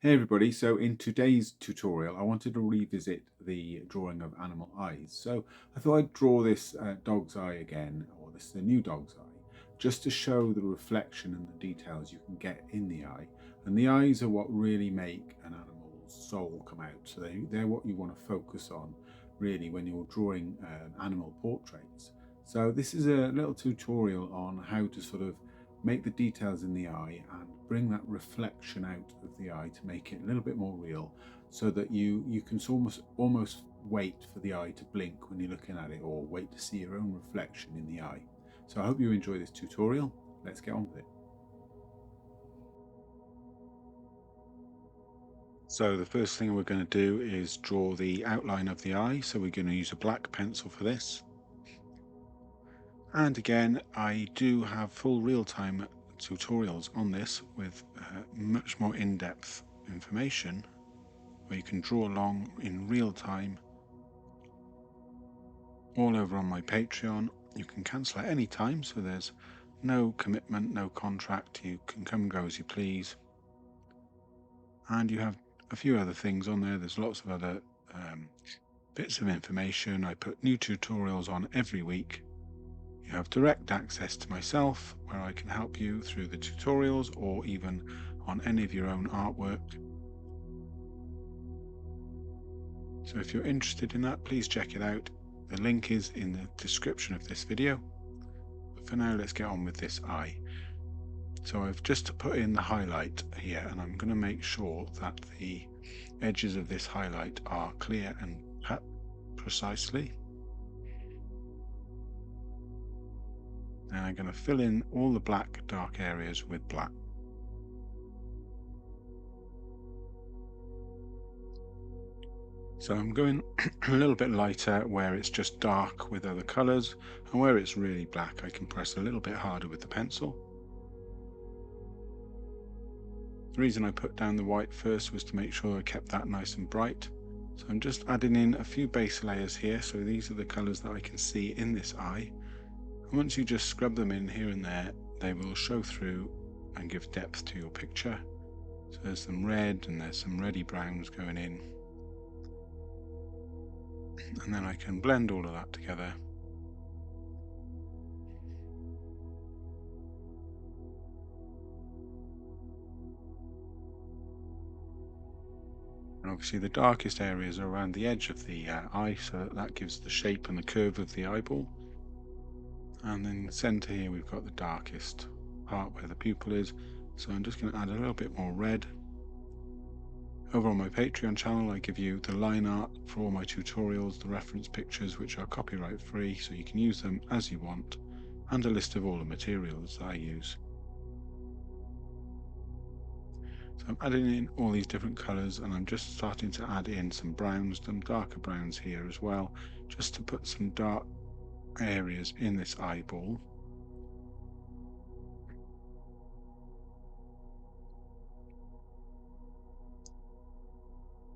Hey everybody, so in today's tutorial I wanted to revisit the drawing of animal eyes. So I thought I'd draw this dog's eye again, or this is the new dog's eye, just to show the reflection and the details you can get in the eye. And the eyes are what really make an animal's soul come out, so they're what you want to focus on really when you're drawing animal portraits. So this is a little tutorial on how to sort of make the details in the eye and bring that reflection out of the eye to make it a little bit more real, so that you can almost wait for the eye to blink when you're looking at it, or wait to see your own reflection in the eye. So I hope you enjoy this tutorial. Let's get on with it. So the first thing we're going to do is draw the outline of the eye. So we're going to use a black pencil for this. And again, I do have full real-time tutorials on this with much more in-depth information where you can draw along in real time all over on my Patreon. You can cancel at any time, so there's no commitment, no contract. You can come and go as you please. And you have a few other things on there. There's lots of other bits of information. I put new tutorials on every week. You have direct access to myself, where I can help you through the tutorials or even on any of your own artwork. So if you're interested in that, please check it out. The link is in the description of this video. But for now, let's get on with this eye. So I've just put in the highlight here, and I'm going to make sure that the edges of this highlight are clear and cut precisely. And I'm going to fill in all the black dark areas with black. So I'm going a little bit lighter where it's just dark with other colours, and where it's really black I can press a little bit harder with the pencil. The reason I put down the white first was to make sure I kept that nice and bright. So I'm just adding in a few base layers here, so these are the colours that I can see in this eye. And once you just scrub them in here and there, they will show through and give depth to your picture. So there's some red and there's some reddy browns going in. And then I can blend all of that together. And obviously the darkest areas are around the edge of the eye, so that gives the shape and the curve of the eyeball. And then in the center here we've got the darkest part where the pupil is, so I'm just going to add a little bit more red. Over on my Patreon channel I give you the line art for all my tutorials, the reference pictures which are copyright free, so you can use them as you want, and a list of all the materials that I use. So I'm adding in all these different colours, and I'm just starting to add in some browns, some darker browns here as well, just to put some dark areas in this eyeball.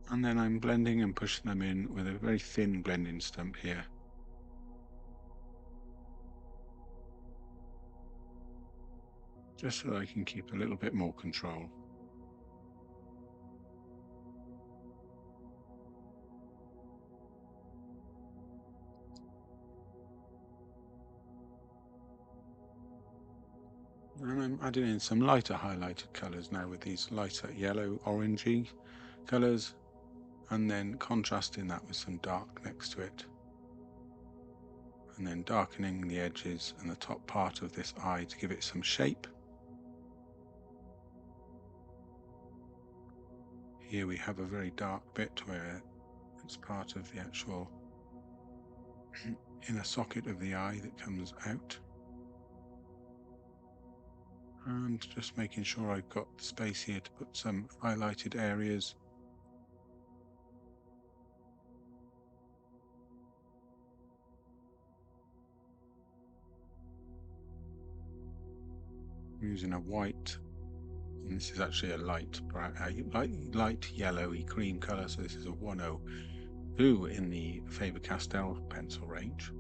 And then I'm blending and pushing them in with a very thin blending stump here. Just so I can keep a little bit more control. And I'm adding in some lighter highlighted colours now with these lighter yellow orangey colours, and then contrasting that with some dark next to it, and then darkening the edges and the top part of this eye to give it some shape. Here we have a very dark bit where it's part of the actual inner socket of the eye that comes out. And just making sure I've got space here to put some highlighted areas. I'm using a white, and this is actually a light yellowy cream colour, so this is a 102 in the Faber-Castell pencil range.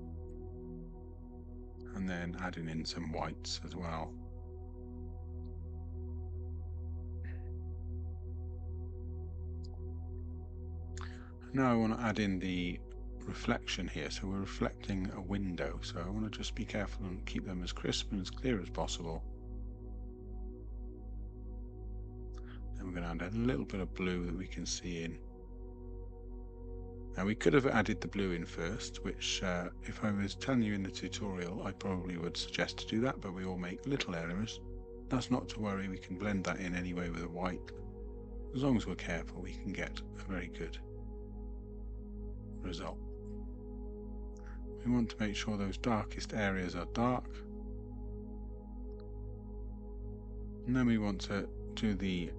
And then adding in some whites as well. Now I want to add in the reflection here. So we're reflecting a window. So I want to just be careful and keep them as crisp and as clear as possible. Then we're going to add a little bit of blue that we can see in. Now we could have added the blue in first, which if I was telling you in the tutorial, I probably would suggest to do that, but we all make little errors. That's not to worry, we can blend that in anyway with a white. As long as we're careful, we can get a very good result. We want to make sure those darkest areas are dark. And then we want to do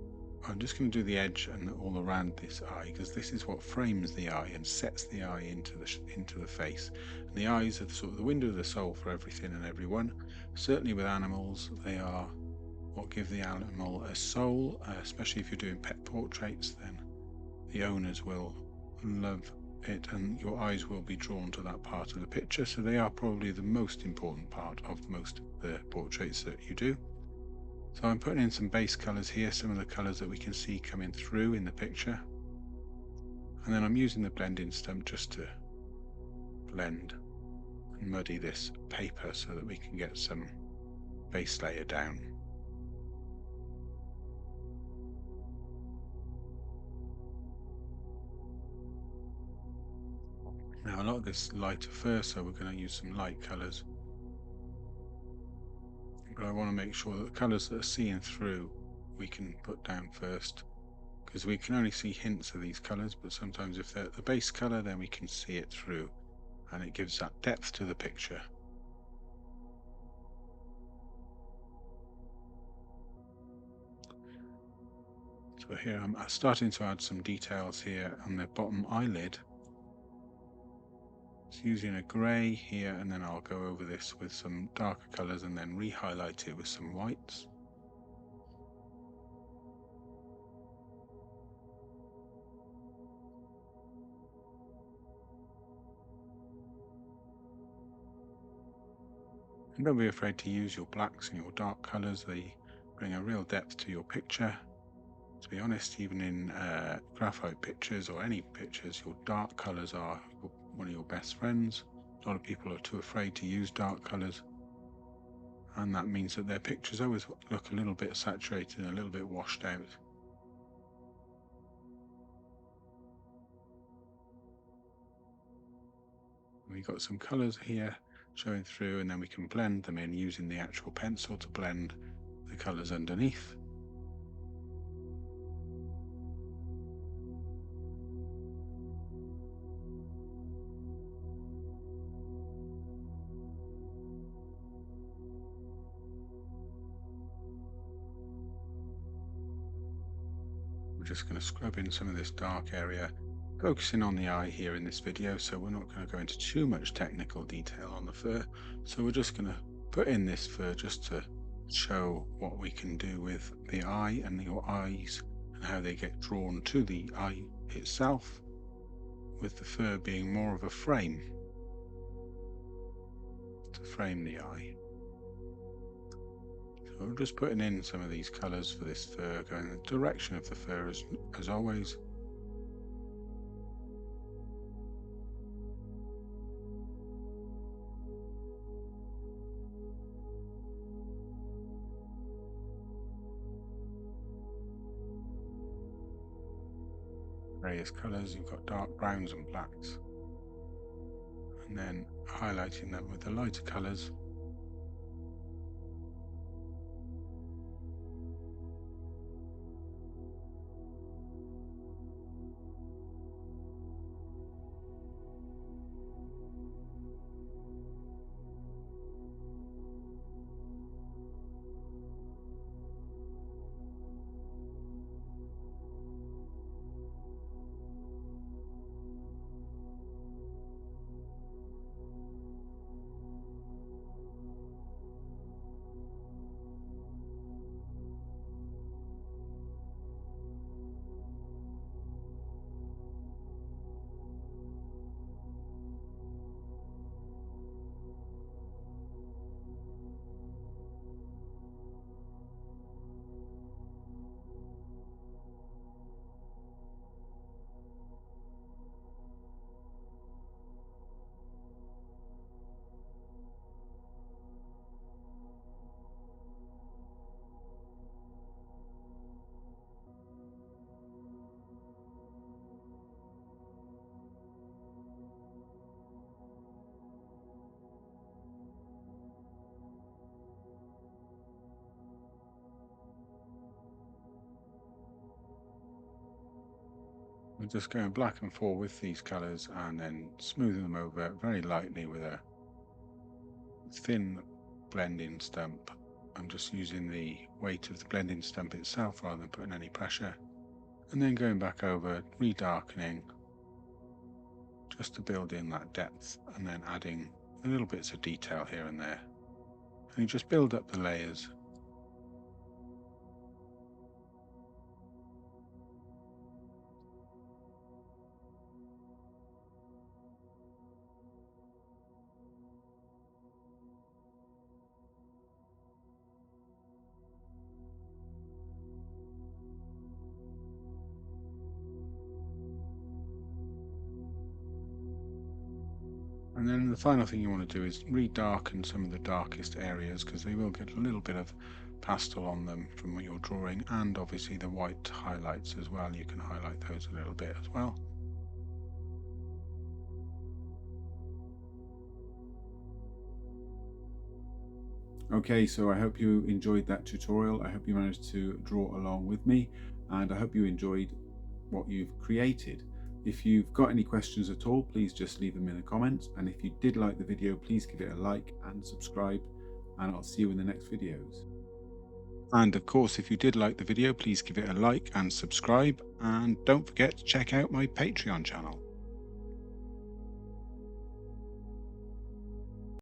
I'm just going to do the edge and all around this eye, because this is what frames the eye and sets the eye into the face. And the eyes are sort of the window of the soul for everything and everyone. Certainly with animals, they are what give the animal a soul, especially if you're doing pet portraits, then the owners will love it and your eyes will be drawn to that part of the picture. So they are probably the most important part of most of the portraits that you do. So I'm putting in some base colours here, some of the colours that we can see coming through in the picture. And then I'm using the blending stump just to blend and muddy this paper so that we can get some base layer down. Now a lot of this lighter fur, so we're going to use some light colours. But I want to make sure that the colours that are seen through we can put down first, because we can only see hints of these colours, but sometimes if they're the base colour, then we can see it through and it gives that depth to the picture. So here I'm starting to add some details here on the bottom eyelid. Just using a grey here, and then I'll go over this with some darker colours and then re-highlight it with some whites. And don't be afraid to use your blacks and your dark colours. They bring a real depth to your picture. To be honest, even in graphite pictures or any pictures, your dark colours are one of your best friends. A lot of people are too afraid to use dark colours, and that means that their pictures always look a little bit saturated and a little bit washed out. We've got some colours here showing through, and then we can blend them in using the actual pencil to blend the colours underneath. We're just going to scrub in some of this dark area, focusing on the eye here in this video, so we're not going to go into too much technical detail on the fur. So we're just going to put in this fur just to show what we can do with the eye and your eyes and how they get drawn to the eye itself, with the fur being more of a frame to frame the eye. So we're just putting in some of these colours for this fur, going in the direction of the fur as always. Various colours, you've got dark browns and blacks, and then highlighting them with the lighter colours. I'm just going black and forth with these colours and then smoothing them over very lightly with a thin blending stump. I'm just using the weight of the blending stump itself rather than putting any pressure. And then going back over, redarkening, just to build in that depth, and then adding little bits of detail here and there. And you just build up the layers. And then the final thing you want to do is redarken some of the darkest areas, because they will get a little bit of pastel on them from what you're drawing, and obviously the white highlights as well. You can highlight those a little bit as well. Okay, so I hope you enjoyed that tutorial. I hope you managed to draw along with me, and I hope you enjoyed what you've created. If you've got any questions at all, please just leave them in the comments. And if you did like the video, please give it a like and subscribe, and I'll see you in the next videos. And of course, if you did like the video, please give it a like and subscribe, and don't forget to check out my Patreon channel.